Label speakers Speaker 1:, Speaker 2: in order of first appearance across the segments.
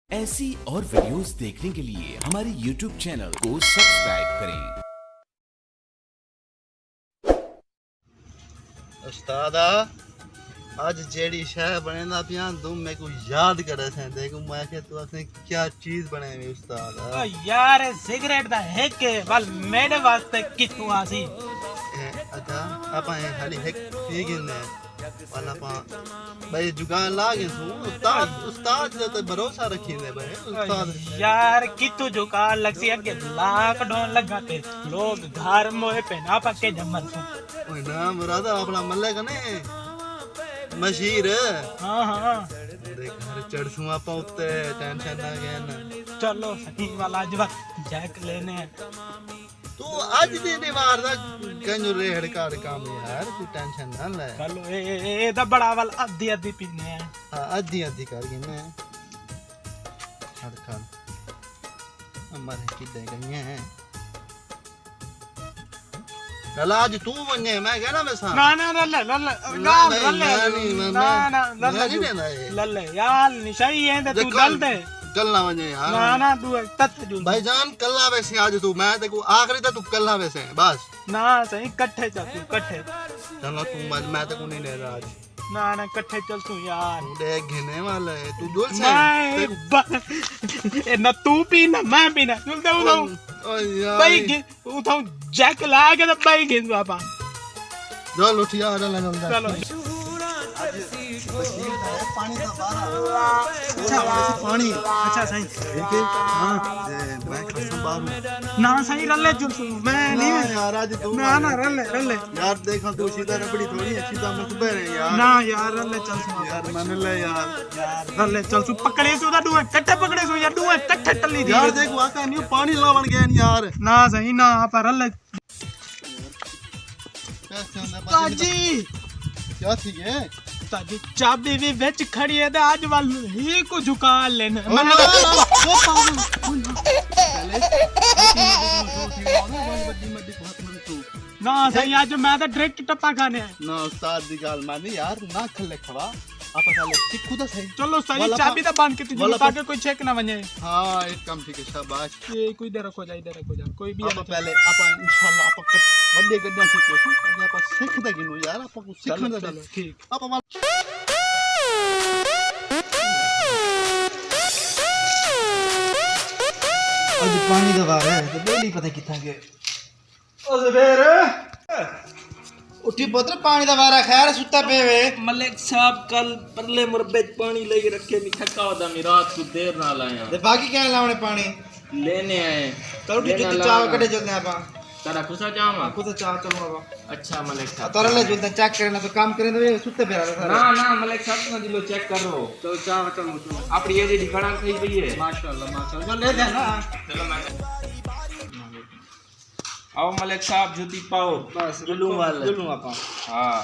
Speaker 1: ऐसी और वीडियोस देखने के लिए हमारे YouTube चैनल को सब्सक्राइब करें।
Speaker 2: उस्तादा आज जेडी शाह बनेना पिया तुम मेरे को याद करे थे देखो मैं के तू अपने क्या चीज बने हुई उस्तादा
Speaker 3: यार सिगरेट दा है के वाल मेरे वास्ते कितू आसी
Speaker 2: अच्छा आपा खाली एक पी गिने वाला पा भाई जुगान लागे सु उस्ताद तो भरोसा रखी ने भाई उस्ताद
Speaker 3: यार कितू जुका लगसी के लाख डोन लगा के लोग घर मोए पहना पक्के जमन सु
Speaker 2: ओए ना मुरादा अपना मल्ले कने मशीर
Speaker 3: हां हां
Speaker 2: देख घर चढ़सू आपा उत्ते टेंशन ना गया
Speaker 3: चलो सही वाला जवा जैक लेने
Speaker 2: तू आज दे दीवार दा कंजू रेड़ काट काम यार तू टेंशन ना ले
Speaker 3: चलो ए दा बड़ा वाल आधी आधी पीने है
Speaker 2: हां आधी कर गिने हर खान हमारे किदे गए हैं लला आज तू बने मैं कहना मैं सा
Speaker 3: ना ना लल्ले लल्ले यार निशाई है तू दल दे
Speaker 2: कल्ला वने यार
Speaker 3: ना ना तू तत जो
Speaker 2: भाईजान कल्ला वैसे आज तू मैं देखो आखिरी तक तू कल्ला वैसे बस
Speaker 3: ना सही इकट्ठे चल तू इकट्ठे
Speaker 2: चलो तू मैं तो नहीं ले रहा आज
Speaker 3: ना ना इकट्ठे चल तू यार
Speaker 2: तू देख घिने वाला है तू दूर से
Speaker 3: ए ना तू पी ना मैं पी ना चल दे उठाऊं
Speaker 2: ओ यार
Speaker 3: भाई उठाऊं जैक ला के तो भाई गिन बाबा
Speaker 2: चल उठ यार
Speaker 3: चलो
Speaker 2: पानी का बारा अच्छा पानी
Speaker 3: अच्छा सही
Speaker 2: ठीक है हां मैं कसम बाहर
Speaker 3: ना सही रले चुप मैं नहीं
Speaker 2: यार आज तू
Speaker 3: ना ना रले
Speaker 2: यार देखो तू सीधा रबड़ी थोड़ी है सीधा मुझ पे है यार
Speaker 3: ना यार रले चल सु
Speaker 2: यार मान ले यार
Speaker 3: रले चल सु पकड़े सु दा दुए कट्टे पकड़े सु या दुए कट्टे टली दी
Speaker 2: यार देख वाका नहीं पानी लावन गया यार
Speaker 3: ना सही ना पर रले
Speaker 2: कैसे होंदा
Speaker 3: ताजी
Speaker 2: क्या थी ये
Speaker 3: ताजी चाबी भी बेच खड़ी है आज वाल ही को झुका लेने
Speaker 2: मन वो पागल
Speaker 3: ना सही आज मैं तो डायरेक्ट टप्पा खाने
Speaker 2: ना उस्ताद दी गाल मानी यार ना खले खवा आपा साले सिखू तो सही
Speaker 3: चलो सही चाबी तो बांध के तुझे ताकि कोई चेक ना बने
Speaker 2: हां एक काम ठीक है शाबाश
Speaker 3: ये कोई इधर रखो जा कोई भी
Speaker 2: आपा पहले आपा इंशाल्लाह आपा वड्डे गड्डा सीखो पहले आपा सीख दे गिनो यार आपा को सीखना दे
Speaker 3: ठीक
Speaker 2: आपा
Speaker 4: आज पानी दा वार है तो बेली पता किथा गए
Speaker 2: ओ ज़बेर
Speaker 4: उठी पुत्र पानी दा वारा खैर सुता पे वे
Speaker 5: मलिक साहब कल परले मुरब्बे पानी लेके रखे नहीं थका होता मैं रात को देर ना लाया
Speaker 4: ते बाकी क्या लावने पानी
Speaker 5: लेने आए
Speaker 4: तो उठी जुत्ते चाव कटे चलते हैं आपा
Speaker 5: तारा खुसा जामा
Speaker 4: खुद चाव चलो बाबा
Speaker 5: अच्छा मलिक साहब
Speaker 4: तोरे ले जुत्ते चेक करना तो काम करे तो सुते पे रहा
Speaker 5: ना ना मलिक साहब ना दिलो चेक करो तो चाव चलो अपनी ये जी खड़ा થઈ ગઈ है
Speaker 4: माशाल्लाह ले दे ना
Speaker 5: चलो मैं आओ मलिक साहब जूती पाओ
Speaker 4: बस
Speaker 5: जुलूम वाले
Speaker 4: जुलूम आपा
Speaker 5: हां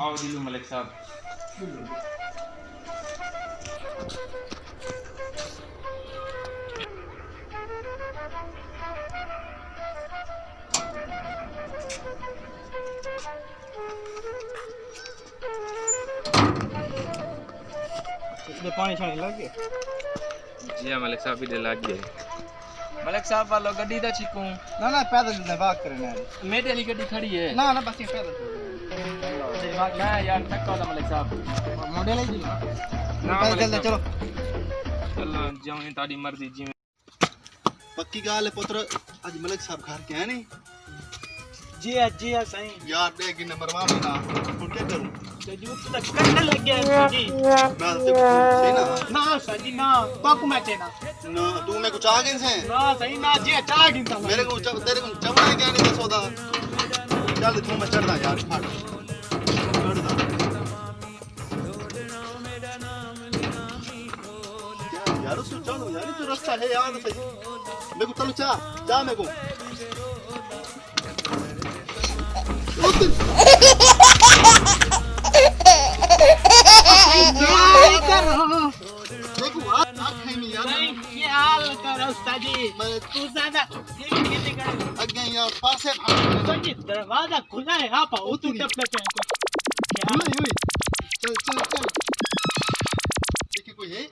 Speaker 5: आओ दिलू मलिक साहब
Speaker 3: ये पानी छाने लग गए
Speaker 5: जी हां मलिक साहब भी लग गए मलिक साहब वालो गड्डी दा छिकूं
Speaker 4: ना ना पैदल जुत्ते भाग करना है
Speaker 5: मेरे वाली गड्डी खड़ी है
Speaker 4: ना ना बस ये पैदल
Speaker 5: मैं यार थका होता मलिक साहब
Speaker 4: मॉडल है जी
Speaker 5: ना
Speaker 4: पैदल चलो
Speaker 5: चलो जिवें ताड़ी मर्जी जिवें
Speaker 2: पक्की गाल है पुत्र आज मलिक साहब घर के हैं नहीं
Speaker 3: जी हां सही
Speaker 2: यार देख गिने मरवा भी ना तो क्या करूं
Speaker 3: तो जो तक करने लग गया जी
Speaker 2: मैं तो सही ना
Speaker 3: ना सही ना पाकू मैं चेना
Speaker 2: ना तू मेरे को चाह गए से
Speaker 3: ना सही ना जी चाह गिनता
Speaker 2: मेरे को तेरे को चमड़ा क्या नहीं दसो दा चल तू मैं चढ़दा यार फट चढ़दा यार उसको चलो यार तू रास्ता है यार सही मेरे को चलो जा मेरे को देखो आज खाई में यार
Speaker 3: ये हाल करो उस्ताद जी तू ज्यादा ये कर
Speaker 2: अगे यार पासे भाग
Speaker 3: तो ये दरवाजा खुला है आप आओ तू टप लग क्या
Speaker 2: चल देखिए कोई है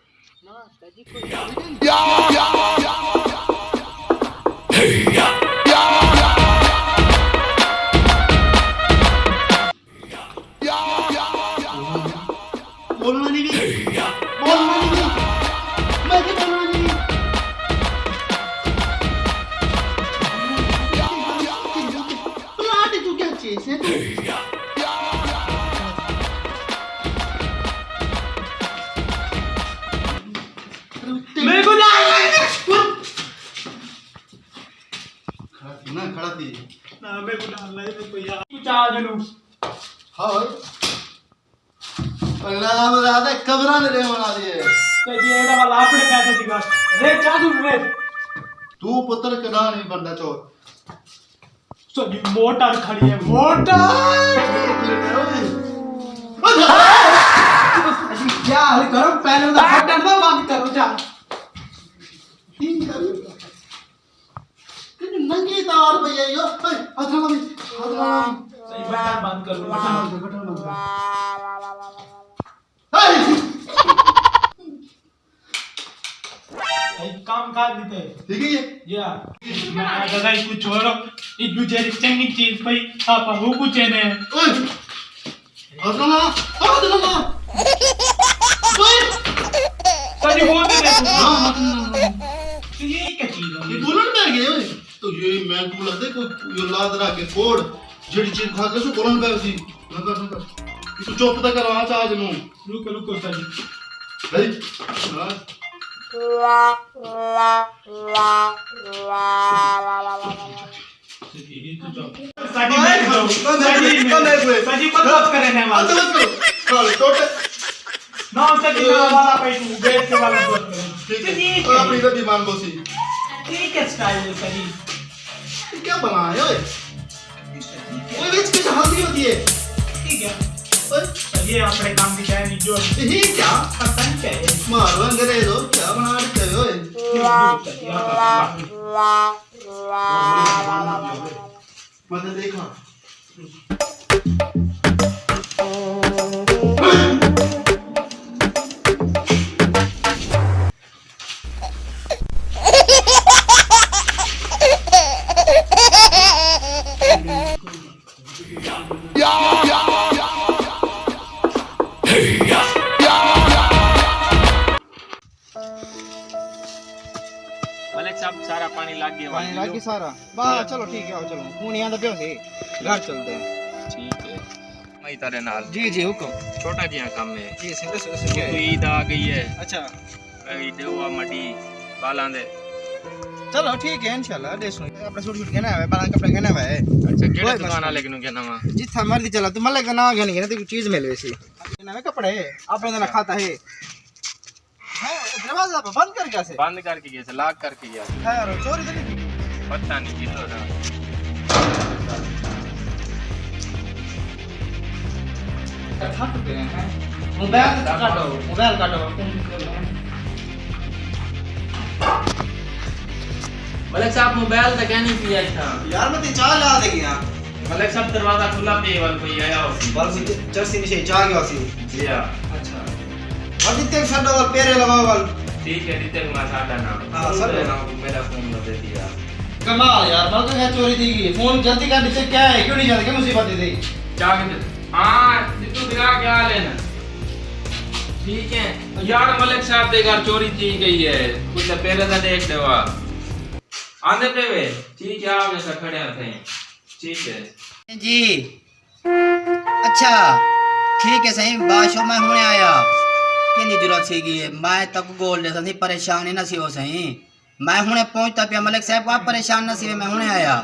Speaker 2: बोलना नहीं भी बोलना नहीं भी मैं क्या बोलना नहीं प्लाट तू क्या चीज है
Speaker 3: मेरे को
Speaker 2: ना खड़ा थी
Speaker 3: ना मेरे को डालना है तो यार कुछ आ जलू
Speaker 2: हाँ अगला नाम राधा कबरा ने रे बना दिए
Speaker 3: कजी एदा वाला आपने पैसे दिखा रे चादू रे
Speaker 2: तू पुत्र कदा नहीं बनता चो
Speaker 3: सभी मोटर खड़ी है मोटर क्या हल करो पहले उधर बटन दो बंद करो जा
Speaker 2: नंगी तार भैया यो अधरा में
Speaker 3: सही बटन बंद कर लो
Speaker 2: बटन बंद
Speaker 3: एक काम कर देते
Speaker 2: ठीक है ये
Speaker 3: या मैं दादा इसको छोड़ो ये दूसरी चंगी चीज भाई आप हो कुछ है
Speaker 2: ओए अधरा अधरा ओए
Speaker 3: सही हो दे
Speaker 2: हां
Speaker 3: तो ये क्या चीज
Speaker 2: ये
Speaker 3: है
Speaker 2: बोलन बैठ गए ओए तो ये मैं को लगता है कोई यो लाद रहा के कोड जड़ी चीज खा के सो बोलन बैठ सी नका तू चुप तक करवा चाह जनु
Speaker 3: रुको रुको सही
Speaker 2: भाई हां
Speaker 3: सजी मत बात करे ना वाला ना सजी वाला पे तू गेट के वाला बात करे
Speaker 2: ठीक है अपनी गति मान बोसी
Speaker 3: ठीक है स्टाइल है सजी
Speaker 2: क्या बना है ओए बीच में हल्दी होती है
Speaker 3: ठीक है सजी अपने काम की चाहे नहीं जो
Speaker 2: ये क्या
Speaker 3: पता नहीं क्या है
Speaker 2: मारो अंग्रेजो क्या बना रहे हो मतलब देखा
Speaker 5: मलिक साहब सारा पानी लग गया
Speaker 4: पानी लागी सारा बाहर चलो ठीक है आओ चलो हूं यहां दे थे घर चलते हैं
Speaker 5: ठीक है मैं तेरे नाल
Speaker 4: जी जी हुक्म
Speaker 5: छोटा जिहा काम है
Speaker 4: जी सिंधु
Speaker 5: तो ईद आ गई है
Speaker 4: अच्छा
Speaker 5: ईद हुआ मटी बालां दे
Speaker 4: चलो ठीक है इंशाल्लाह दे सुन अपना सूट कहना है बाला कपड़ा कहना है
Speaker 5: अच्छा केड़े दुकान वाले किनु कहना वा
Speaker 4: जिथा मर्जी चला तू मल्ले का ना कहनी है तेरी चीज मिल वैसी कहना है कपड़े अपने ना खाता है हां दरवाजा बंद कर कैसे
Speaker 5: बंद करके गया से लॉक करके गया
Speaker 4: है और चोरी तो नहीं की
Speaker 5: पता नहीं कितो था
Speaker 4: थक गए हैं मोबाइल काटो
Speaker 5: मलिक साहब मोबाइल तो कहनी पिया था
Speaker 4: यार मैं ते चाह ला दे गया
Speaker 5: मलिक साहब दरवाजा खुला पे वाल कोई आया हो
Speaker 4: बस जर्सी नीचे चाह गया सी
Speaker 5: लिया
Speaker 4: अच्छा और जितने छड़ो वाल पेरे लगाओ वाल
Speaker 5: ठीक है रिते को साटा ना
Speaker 4: हाँ, सब है।
Speaker 5: ना मेरा फोन न दे दिया
Speaker 4: कमाल यार मैं तो क्या चोरी दी गई फोन जल्दी कर नीचे क्या है क्यों नहीं जाते क्या मुसीबत दी
Speaker 5: जाके हां तू दिखा क्या लेना ठीक है यार मलिक साहब दे घर चोरी की गई है कुछ पहले तो देख देवा आंदे पे वे ठीक है आप ऐसा खड़े थे ठीक है
Speaker 6: जी अच्छा ठीक है सही बादशाह मैं हुने आया कितनी जरूरत सीगी है मैं तक गोल जैसा नहीं परेशान ही ना सी हो सही मैं हुने पहुंचता पिया मलिक साहब आप परेशान ना सी मैं हुने आया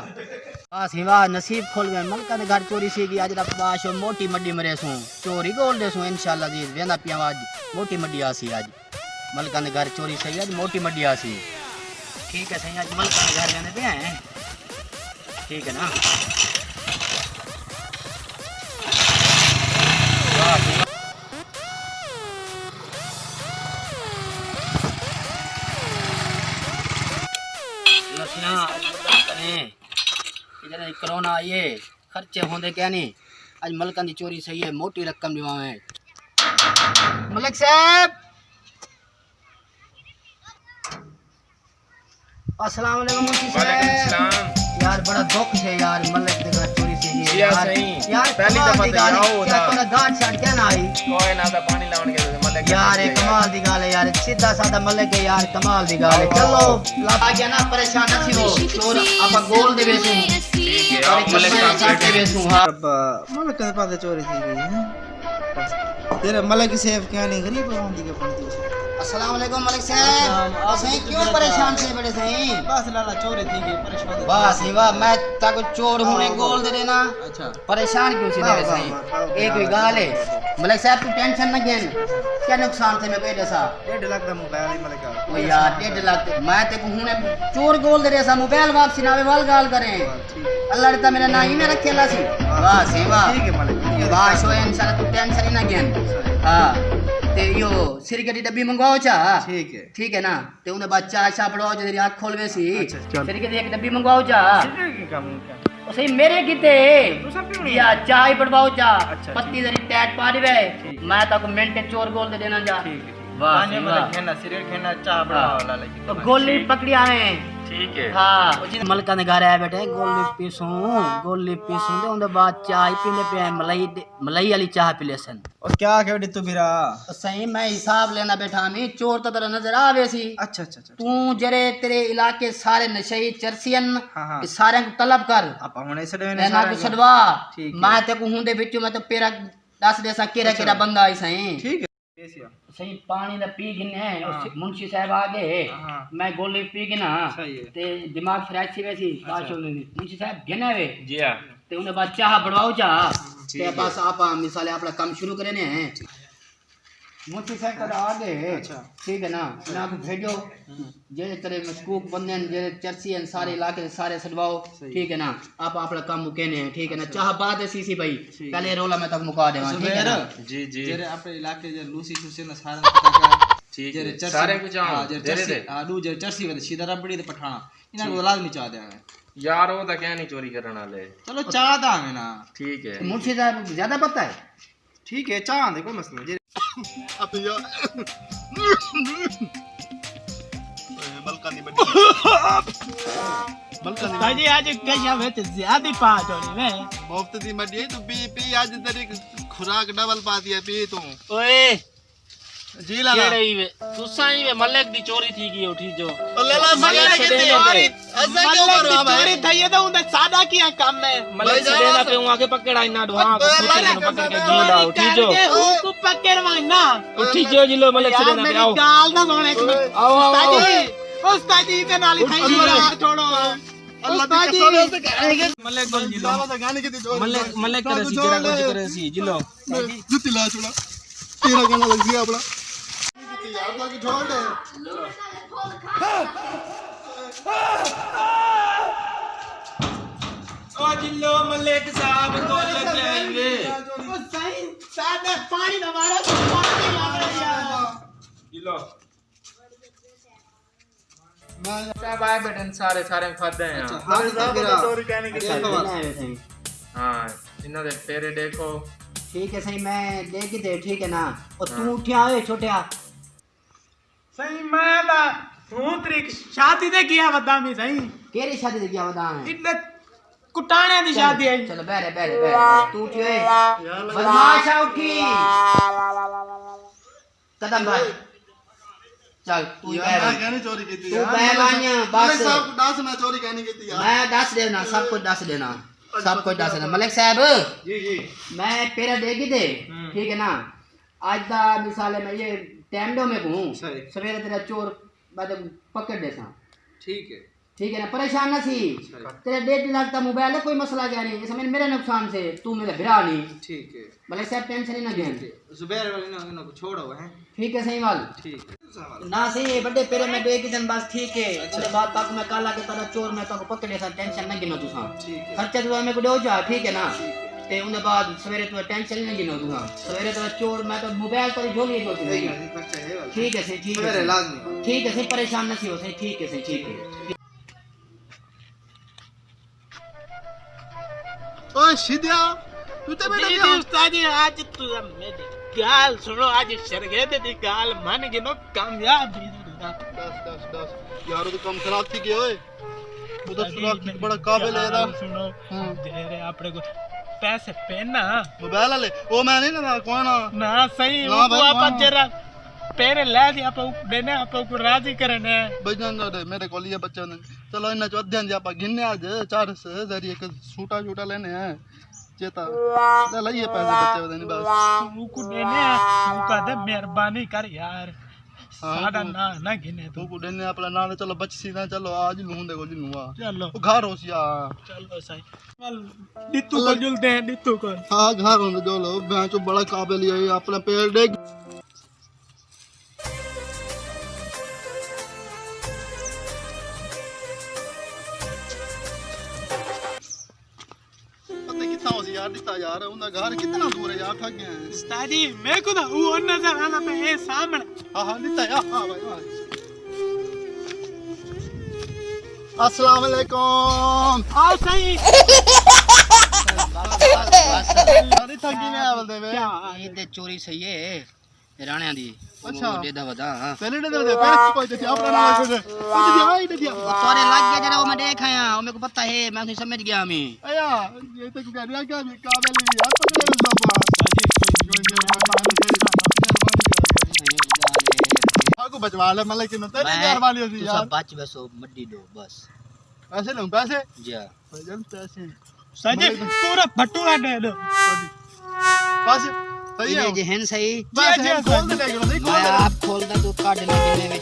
Speaker 6: बस ही वाह नसीब खोल गए मलका ने घर चोरी सीगी आज रात बादशाह मोटी मड्डी मरे सू चोरी गोल दे सू इंशाल्लाह जी वेंदा पिया आज मोटी मड्डी आसी आज मलका ने घर चोरी सही आज मोटी मड्डी आसी ठीक है सही आज मलका ने घर जाने पे हैं ठीक है ना इधर कोरोना आइए खर्चे होंदे क्या नहीं आज मलकन की चोरी सही है मोटी रकम दिवावे मलिक साहब अस्सलाम वालेकुम मुंशी
Speaker 5: वालेकुम
Speaker 6: साहब।
Speaker 5: सलाम।
Speaker 6: यार बड़ा दुख है यार, मलक के घर चोरी से
Speaker 5: जी,
Speaker 6: यार
Speaker 5: सही।
Speaker 6: यार
Speaker 5: पहली
Speaker 6: कमाल
Speaker 5: दफा
Speaker 6: दी
Speaker 5: तो
Speaker 6: गाल है,
Speaker 5: आओ
Speaker 6: क्या
Speaker 5: ना।
Speaker 6: तोरा गांठ छाट क्या ना आई
Speaker 5: कोई ना था पानी लावन के मलक
Speaker 6: यार, ये कमाल दी गाल है यार, सीधा साधा मलक है यार, कमाल दी गाल है। चलो ला गया ना, परेशान न थी हो चोर आपा गोल दे बेसू
Speaker 5: ठीक है
Speaker 6: और
Speaker 5: आप मलक साहब
Speaker 6: चाटे
Speaker 5: बैठे
Speaker 6: बेसू। हां
Speaker 4: अब मलक के पास चोरी थी गई है। तेरा मलक सेफ क्या नहीं गरीब आंदी के पड़ती है।
Speaker 6: अस्सलाम वालेकुम मलिक साहब। और सही क्यों परेशान से बड़े सही?
Speaker 4: बस लाला चोरी थी गई, परेशान।
Speaker 6: वाह सी वाह, मैं ताको चोर हूं ने गोल दे देना,
Speaker 4: अच्छा
Speaker 6: परेशान क्यों सी दे सही? एक ही गाल है मलिक साहब, तू टेंशन न घेन, क्या नुकसान थे मैं कह दसा
Speaker 4: 1.5 लाख का मोबाइल है मलक का।
Speaker 6: ओ यार 1.5 लाख मैं ते हूं ने चोर गोल दे सा, मोबाइल वापसी ना वाल गाल करें। अल्लाह ने मेरा ना ही में रखे ला सी। वाह सी वाह,
Speaker 4: ठीक है मलक,
Speaker 6: वाह शो इंशाल्लाह, तू टेंशन ही ना घेन। हां ते यो सिरके दी डब्बी मंगवाओ चा,
Speaker 4: ठीक है।
Speaker 6: ठीक है ना, ते उन्हें बाद चाय चा पड़वाओ जो तेरी आँख खोलवे सी,
Speaker 4: अच्छा, चल।
Speaker 6: सिरके दी एक डब्बी मंगवाओ चा।
Speaker 4: काम
Speaker 6: ओ सही मेरे किते या चाय पड़वाओ चा,
Speaker 4: अच्छा,
Speaker 6: पत्ती जरी टैट पा देवे, मैं ताको मिनटे चोर गोल दे देना जा। वाह
Speaker 4: पानी
Speaker 6: सी
Speaker 4: मलक
Speaker 6: वाह,
Speaker 4: खेलना, सिगरेट खेलना, चाय बढ़ाओ लाला की।
Speaker 6: तो गोली पकड़ी आवे।
Speaker 5: ठीक है
Speaker 6: हाँ मलका ने घर आया बैठे, गोली पीसूं दे उनके बाद चाय पीने पे मलाई वाली चाय पी लेसन।
Speaker 4: और क्या कह तू बिरा?
Speaker 6: तो सही मैं हिसाब लेना बैठा मी, चोर तो तेरा नजर आवे सी।
Speaker 4: अच्छा अच्छा अच्छा।
Speaker 6: तू जरे तेरे इलाके सारे नशई चरसियन
Speaker 4: हाँ।
Speaker 6: सारे को तलब कर,
Speaker 4: आप होने से देने
Speaker 6: ना को सदवा।
Speaker 4: ठीक है।
Speaker 6: मैं ते को हुंदे बिचू मैं तो पेरा दस देसा केरा केरा बंदा आई सही।
Speaker 4: ठीक है।
Speaker 6: सही पानी दा पी गिने मुंशी साहब आ गए,
Speaker 4: हाँ।
Speaker 6: मैं गोली पी गिना
Speaker 4: सही है।
Speaker 6: ते दिमाग फ्रेश सी वैसी बात होने दी। मुंशी साहब गिने वे
Speaker 5: जी हां
Speaker 6: ते उन्हें बाद चाह बढ़वाओ चाह ते पास आपा मिसाले अपना काम शुरू करने हैं। मुंशी साहब कर आ गए,
Speaker 4: अच्छा।
Speaker 6: ठीक है ना, ना को भेजो जे तेरे मशकूक बंदे जे चर्सी हैं सारे इलाके से सारे सदवाओ, ठीक है ना, आप अपना काम मुकेने हैं, ठीक है ना। चाह बात है सीसी भाई, पहले रोला मैं तक मुका देवा, ठीक है ना।
Speaker 5: जी जी
Speaker 4: जेरे अपने इलाके जे लूसी सुसे न सारे
Speaker 5: ठीक
Speaker 4: जेरे
Speaker 5: है
Speaker 4: चर्सी
Speaker 5: सारे कुछ
Speaker 4: हां
Speaker 5: आओ
Speaker 4: जेरे
Speaker 5: दे
Speaker 4: चर्सी
Speaker 5: दे
Speaker 4: हां दू जेरे चर्सी वाले सीधा रबड़ी ते पठाना इना को लाजमी चाह दे।
Speaker 5: यार वो तो क्या नहीं चोरी करने वाले।
Speaker 4: चलो चाह दा में ना।
Speaker 5: ठीक है
Speaker 6: मुंशी साहब ज्यादा पता है?
Speaker 4: ठीक है चाह दे कोई मसला नहीं।
Speaker 2: अब यार मलका नहीं बनी मलका नहीं
Speaker 3: ताजी आज कैसा वे तो ज्यादा पास होनी वे।
Speaker 2: मुफ्त दी मडी तू पी पी आज तेरी खुराक डबल पा दिया पी तू।
Speaker 7: ओए
Speaker 2: जी लाला
Speaker 7: केड़े वे तुसा ही वे मलक दी चोरी थी गई उठी जो
Speaker 2: ओ लाला मलक की चोरी ऐसा क्यों कर रहा भाई?
Speaker 3: चोरी थई है तो उनका सादा किया काम है।
Speaker 7: मलक से देना पे वहां के पकड़ा इना डवा को पुत्र ने पकड़ के जीला उठी जो
Speaker 3: उसको पकड़वाई ना।
Speaker 7: उठी जो जिलो मलक से
Speaker 3: यार
Speaker 7: देना पे
Speaker 3: मेरी
Speaker 7: आओ
Speaker 3: गाल ना सोने की।
Speaker 7: आओ आओ
Speaker 3: उस्ताद जी के नाली थई छोड़ो।
Speaker 2: अल्लाह की कसम से कहेंगे
Speaker 3: मलक बोल जिलो
Speaker 2: लाला तो गाने की चोरी
Speaker 7: मलक करे सी तेरा कुछ करे सी जिलो
Speaker 2: जुती ला छोड़ा तेरा गाना लग गया अपना यार बाकी छोड़ दे।
Speaker 5: ओ जिलो मलिक साहब को लग जाएंगे।
Speaker 3: सही सादा पानी ना मारो पानी मारो यार।
Speaker 5: जिलो सब आए बेटन सारे सारे फद हैं यहाँ।
Speaker 4: हां साहब
Speaker 2: चोरी कहने की
Speaker 5: हाँ इन्हों दे तेरे देखो
Speaker 6: ठीक है सही, मैं देख दे, ठीक है ना। और तू उठिया ओए छोटिया,
Speaker 3: सही मैं ना तू तेरी शादी दे किया बदामी सही
Speaker 6: केरी शादी दे गया बता है?
Speaker 3: इतने कुटाने दी शादी है।
Speaker 6: चलो बैठे बैठे बैठे, तू उठी ओए बदमाशा उठी, कदम भाई चल तू
Speaker 2: यार
Speaker 6: बैठ,
Speaker 2: मैं कहने चोरी की थी
Speaker 6: तू बैवानिया बस
Speaker 2: सब दास मैं चोरी कहने की थी यार।
Speaker 6: मैं दस देना, सब कुछ दस देना, सब कुछ दस देना। मलिक साहब
Speaker 2: जी जी
Speaker 6: मैं पेरा देगी दे, ठीक है ना। आज दा मिसाल है मैं ये टाइम दो में हूँ
Speaker 4: सही।
Speaker 6: सवेरे तेरा चोर बाद पकड़ देता,
Speaker 4: ठीक है।
Speaker 6: ठीक है ना, परेशान ना सी। तेरा 1.5 लाख का मोबाइल है, कोई मसला क्या नहीं, इसमें मेरे नुकसान से तू मेरा भिरा नहीं।
Speaker 4: ठीक है।
Speaker 6: भले साहब टेंशन ही ना घेन,
Speaker 4: जुबैर वाले ने इनको छोड़ो हैं।
Speaker 6: ठीक है सही वाल
Speaker 4: ठीक है।
Speaker 6: ना सही बड़े पेरे में दे के दिन बस, ठीक है। उसके बाद तक मैं काला के तरह चोर मैं तक पकड़े सा, टेंशन ना गिनो तुसा,
Speaker 4: ठीक है।
Speaker 6: खर्चा तू मेरे को दो जा, ठीक है ना। ते उन्हें बाद सवेरे तू टेंशन नहीं गिनो तुसा, सवेरे तेरा चोर मैं तो मोबाइल पर झोली जो
Speaker 4: ठीक है
Speaker 6: ठीक है सही, ठीक है
Speaker 4: मेरे
Speaker 6: सही।
Speaker 4: लाजमी
Speaker 6: ठीक है सही, परेशान ना सी हो सही, ठीक है सही, ठीक है।
Speaker 2: ओ शिद्या तू तो मेरा
Speaker 3: दीदी उस्ताद जी आज तू मेरी गाल सुनो, आज शरगे दी गाल मन गिनो कामयाब
Speaker 2: दस यार वो तो कम खराब थी गए ओए वो तो सुना बड़ा काबिल है यार
Speaker 3: सुनो जेरे आपरे को पैसे पेना
Speaker 2: मोबाइल ले ओ मैं नहीं ना कौन
Speaker 3: ना सही
Speaker 2: ना
Speaker 3: वो
Speaker 2: भाई,
Speaker 3: आप
Speaker 2: हाँ।
Speaker 3: जरा पेरे ला दिया आप देने आप को राजी करने
Speaker 2: बजन मेरे को लिए बच्चा ने चलो इन जो अध्ययन आप गिनने आज 4000 एक सूटा लेने हैं चेता ले लइए पैसे बच्चे बदनी बस
Speaker 3: तू को देने तू का दे मेहरबानी कर यार सादा ना गिने
Speaker 2: तू
Speaker 3: तू
Speaker 2: को देने अपना ना चलो बच्ची ना चलो आज लूं देखो जी लूंगा
Speaker 3: चलो
Speaker 2: वो घर होसिया
Speaker 3: चलो सही डित्तू को जुलते हैं डित्तू को
Speaker 2: हाँ घर होने जो लो बेंचो बड़ा काबिल है अपना पेड़ देख पता कितना हो यार दिखता यार उनका घर कितना दूर है यार थक गए हैं
Speaker 3: उस्ताद जी मैं को वो नजर आना पे है सामने
Speaker 2: हाँ हाँ दिखता यार हाँ भाई हाँ अस्सलाम वालेकुम
Speaker 3: आओ सही
Speaker 2: सारी थकी में आवल दे
Speaker 6: ये ते चोरी सही है राणिया दी
Speaker 2: अच्छा।
Speaker 6: वो दे दा बता हां
Speaker 2: पहले दे पहले कोई दे अपना नाम दे आई दे दिया
Speaker 6: तोरे लग गया जरा वो मैं देख आया वो मेरे को पता है मैं नहीं समझ गया मैं
Speaker 2: अया ये तो कह रहा क्या काबिल है यार पकड़े सब को बचवा ले मतलब कि तेरी मेहरबानी होती यार
Speaker 6: सब बच बसो मड्डी दो बस
Speaker 2: पैसे लूं पैसे
Speaker 6: जी
Speaker 2: भजन पैसे
Speaker 3: सजी पूरा भटूरा दे दो
Speaker 2: पैसे सही है
Speaker 6: ये जे हैं सही
Speaker 2: बस है खोल दे लेकिन नहीं खोल
Speaker 6: मैं
Speaker 2: दे
Speaker 6: आप खोल दा तो काट लेने में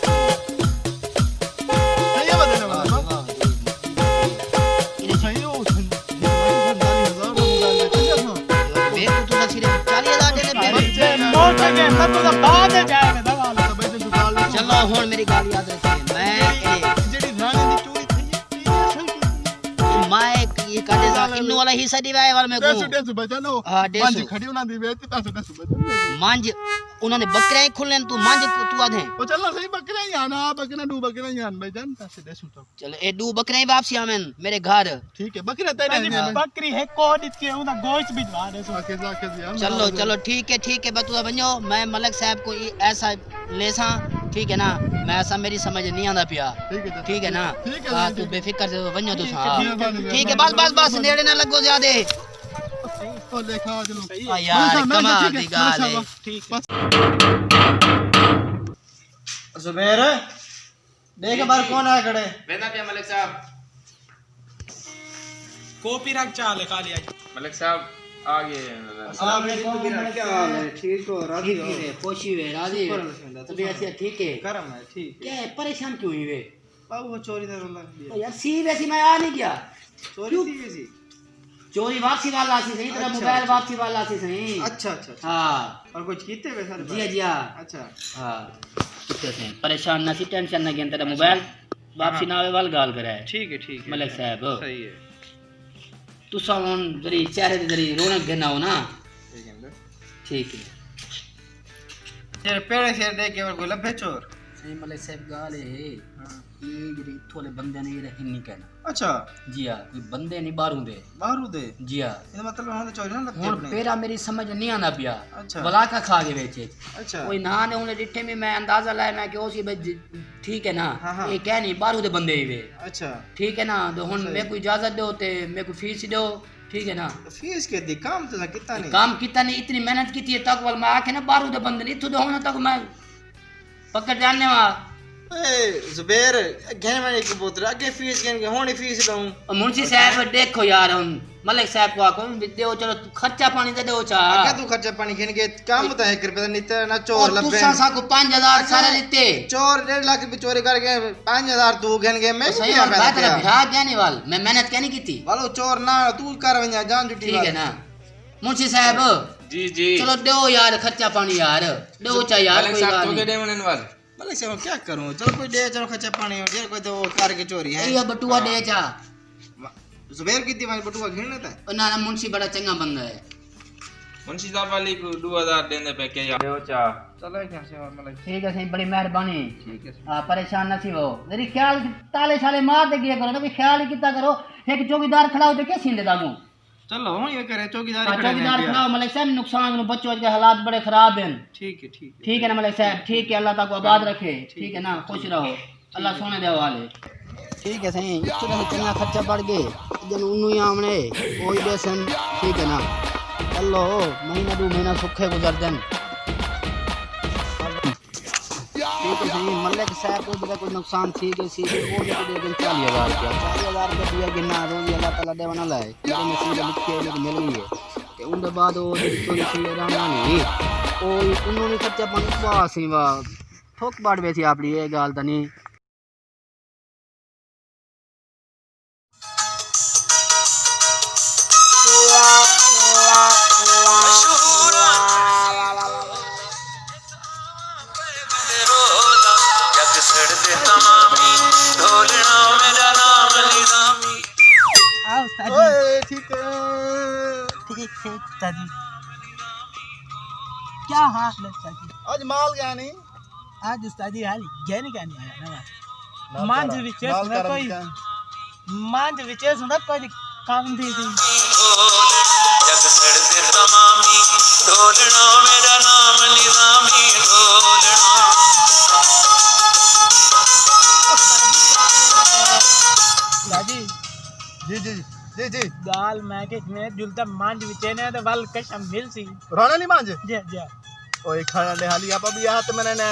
Speaker 2: सही है बदलने वाला सही हो
Speaker 6: बे तू तो सिर्फ 40,000 देने पे
Speaker 3: मौत के सब तो बाद जाएगा दवा लो
Speaker 6: चलो हुन मेरी गाल याद रखिए मैं
Speaker 2: जेडी रानी दी चोरी थी
Speaker 6: मैं ये काटे सा इन्नो वाला हिस्सा दिवाए वाला में को
Speaker 2: डेसु बचनो
Speaker 6: हां
Speaker 2: मांझ
Speaker 6: डेसो
Speaker 2: खड़ी उना दी बेती पैसे बचन
Speaker 6: मांझ उन्होंने बकरे खुले तू मांझ तू आधे
Speaker 2: ओ चल सही बकरे ही आना बकरा दू बकरा ही आन बचन पैसे डेसु तो
Speaker 6: चलो ए दू बकरे वापसी आमेन मेरे घर
Speaker 2: ठीक है बकरा तेरे
Speaker 3: सजी बकरी है कोड के उना गोश्त भिजवा दे सो
Speaker 2: आके जाके यार
Speaker 6: चलो चलो ठीक है बतुआ बनो मैं मलक साहब को ये ऐसा लेसा ठीक है ना मैं ऐसा मेरी समझ नहीं आंदा पिया ठीक है ना हां तू बेफिक्र से बनो तू ठीक है बस नेड़े ना लगो ज्यादा
Speaker 2: ओ लेखा चलो
Speaker 6: यार कमाल दी गाल है
Speaker 2: ठीक बस
Speaker 4: जुबैर देख बार कौन आया खड़े
Speaker 5: वेंदा पे मलिक साहब
Speaker 3: कॉपी रख चाले खाली आज
Speaker 5: मलिक साहब आ गए
Speaker 4: क्या हाल है ठीक हो राजी हो
Speaker 6: खुशी वे राजी तबीयत से ठीक है
Speaker 4: करम है ठीक
Speaker 6: क्या है परेशान क्यों हुई वे
Speaker 4: बाबू वो चोरी दे रोला दिया
Speaker 6: यार सी वैसी मैं आ नहीं गया
Speaker 4: चोरी थी वैसी
Speaker 6: चोरी वापसी वाला सी सही तेरा मोबाइल वापसी वाला सी सही
Speaker 4: अच्छा अच्छा
Speaker 6: हां
Speaker 4: और कुछ कीते वे सारे
Speaker 6: जी हां
Speaker 4: अच्छा
Speaker 6: हां कितने से परेशान ना सी टेंशन ना गेन तेरा मोबाइल वापसी ना आवे वाल गाल करे
Speaker 4: ठीक है
Speaker 6: मलिक साहब
Speaker 4: सही है
Speaker 6: तू सावन जरी चेहरे ते जरी रौनक देना हो ना ठीक है
Speaker 4: तेरे पेड़े शेर दे के और कोई लभे चोर
Speaker 6: सही मलिक साहब गाल है ये जरी थोड़े बंदे ने ये नहीं कहना
Speaker 4: अच्छा
Speaker 6: जी हां कोई बंदे नहीं बाहरों दे
Speaker 4: बाहरों दे
Speaker 6: जी हां
Speaker 4: ये मतलब हम तो चोरी ना लगती
Speaker 6: हुन पेरा मेरी समझ नहीं आना पिया
Speaker 4: अच्छा।
Speaker 6: भला का खा के बेचे
Speaker 4: अच्छा
Speaker 6: कोई ना ने उन्हें डिठे में मैं अंदाजा लाया मैं कि ओसी भाई ठीक है ना
Speaker 4: हाँ, हाँ।
Speaker 6: ये कह नहीं बाहरों दे बंदे ही वे
Speaker 4: अच्छा
Speaker 6: ठीक है ना तो हुन मैं कोई इजाजत दो ते मैं कोई फीस दो ठीक है ना
Speaker 4: फीस के दी काम तो कितना नहीं
Speaker 6: काम कितना ने इतनी मेहनत की थी तक वाल मैं आके ना बाहरों दे बंदे नहीं तो होना तक मैं पकड़ जानने वा
Speaker 4: ए जुबैर घेन में एक बोतल आगे फीस घेन के होनी फीस दूं
Speaker 6: मुंशी साहब देखो यार हुन मलिक साहब को आको दो चलो खर्चा पानी दे दो चा
Speaker 4: क्या तू खर्चा पानी घेन के काम होता है 1 रुपया नहीं तेरा ना चोर
Speaker 6: और तू
Speaker 4: लबे
Speaker 6: सा को 5000 सारे लेते
Speaker 4: चोर 1.5 लाख रुपए चोरी करके 5000 तू घेन के मैं
Speaker 6: सही
Speaker 4: क्या
Speaker 6: बात
Speaker 4: पैसा
Speaker 6: है
Speaker 4: किया
Speaker 6: बिहार कहने वाल मैं मेहनत कहने की थी
Speaker 4: वालो चोर ना तू कर वኛ जान जुटी
Speaker 6: ठीक है ना मुंशी साहब
Speaker 5: जी जी
Speaker 6: चलो दो यार खर्चा पानी यार दो चा यार
Speaker 5: मलिक
Speaker 6: कोई
Speaker 5: साहब
Speaker 6: बात
Speaker 5: तो
Speaker 6: नहीं
Speaker 5: दे मनन वाल
Speaker 4: मतलब से क्या करूं चल कोई दे चलो खर्चा पानी और कोई तो कार की चोरी है
Speaker 6: ये बटुआ दे चा
Speaker 4: जुबैर की दीवार बटुआ घेन लेता है
Speaker 6: ना ना मुंशी बड़ा चंगा बंदा है
Speaker 5: मुंशी साहब वाली को 2000 देने पे क्या यार हो चा
Speaker 4: चलो क्या से और मतलब
Speaker 6: ठीक है सही बड़ी मेहरबानी
Speaker 4: ठीक है
Speaker 6: हां परेशान ना थी वो जरी ख्याल ताले साले मार दे गया करो ना कोई ख्याल ही कितना करो एक चौकीदार खड़ा हो तो क्या सीन दे दागू
Speaker 4: चलो ये करे चौकीदारी खड़े
Speaker 6: चौकीदार
Speaker 4: हैं
Speaker 6: खड़ा हो मलिक साहब, नुकसान नु बच्चों के हालात बड़े खराब हैं।
Speaker 4: ठीक है ठीक है
Speaker 6: ठीक है ना मलिक साहब, ठीक है, अल्लाह ताको आबाद रखे, ठीक है ना, खुश रहो, अल्लाह सोने दे वाले। ठीक है सही, इससे तो चंगा खर्चा पड़ गए जन उन्नु ही आमने कोई बेसन, ठीक है ना, चलो महीना 2 महीना सुखे गुजर देन। ठीक है सही, मलिक साहब को भी कोई नुकसान थी के सी वो भी दे दें 40,000 रुपया, 40,000 रुपया दिया गिना रोजी अल्लाह ताला दे बना लाए, मेरे नसीब लिख के मुझे मिल गई है। ते उनके बाद वो थोड़ी सी राना नहीं ओ उन्होंने खर्चा बनवा सी वा ठोक बाड़ वे थी आपड़ी ये गाल ता नहीं।
Speaker 3: आओ उस्ताद जी।
Speaker 2: ओए ठीक है
Speaker 3: ठीक है उस्ताद जी। क्या हाल है उस्ताद जी?
Speaker 2: आज माल गया नहीं
Speaker 3: आज उस्ताद जी हाल गहने क्या नहीं आया ना मांझ विचेस में कोई मांझ विचेस में कोई काम दी थी।
Speaker 8: जग सड़दे तमामी ढोलना मेरा नाम निजामी ढोलना।
Speaker 3: दादी
Speaker 2: जी जी जी जी
Speaker 3: गाल मैं के ने जुलता मांझ विचे ने तो वाल कशम मिल सी
Speaker 2: राना नहीं मांझ
Speaker 3: जे जे
Speaker 2: ओए खाना ले हाली आप अभी यहाँ तो मैंने ने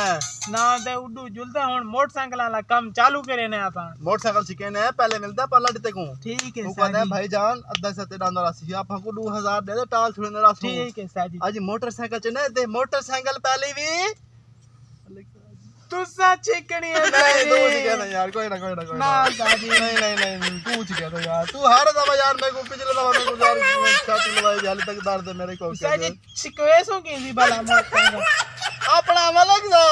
Speaker 3: ना ते उडू जुलता हुन मोटरसाइकिल वाला काम चालू करे ने आपा
Speaker 2: मोटरसाइकिल सीखे ने पहले मिलता पल्ला डिते को
Speaker 3: ठीक है
Speaker 2: तू कहता है
Speaker 3: साजी
Speaker 2: भाईजान अद्धा सते डांदो राशि आप हमको 2000 दे दे टाल छुड़े राशि
Speaker 3: ठीक है साजी
Speaker 2: आज मोटरसाइकिल च ने दे मोटरसाइकिल पहले भी
Speaker 3: तुसा चिकनी है
Speaker 2: नहीं तू ही कहना यार कोई ना
Speaker 3: ना साजी
Speaker 2: नहीं पूछ गया तो यार तू हर दफा यार मेरे को पिछले दफा मेरे को यार छाती लगाई हाली तक दर्द है मेरे को
Speaker 3: साजी शिकवेसों की भी भला मोटरसाइकिल
Speaker 2: अपना मलक दा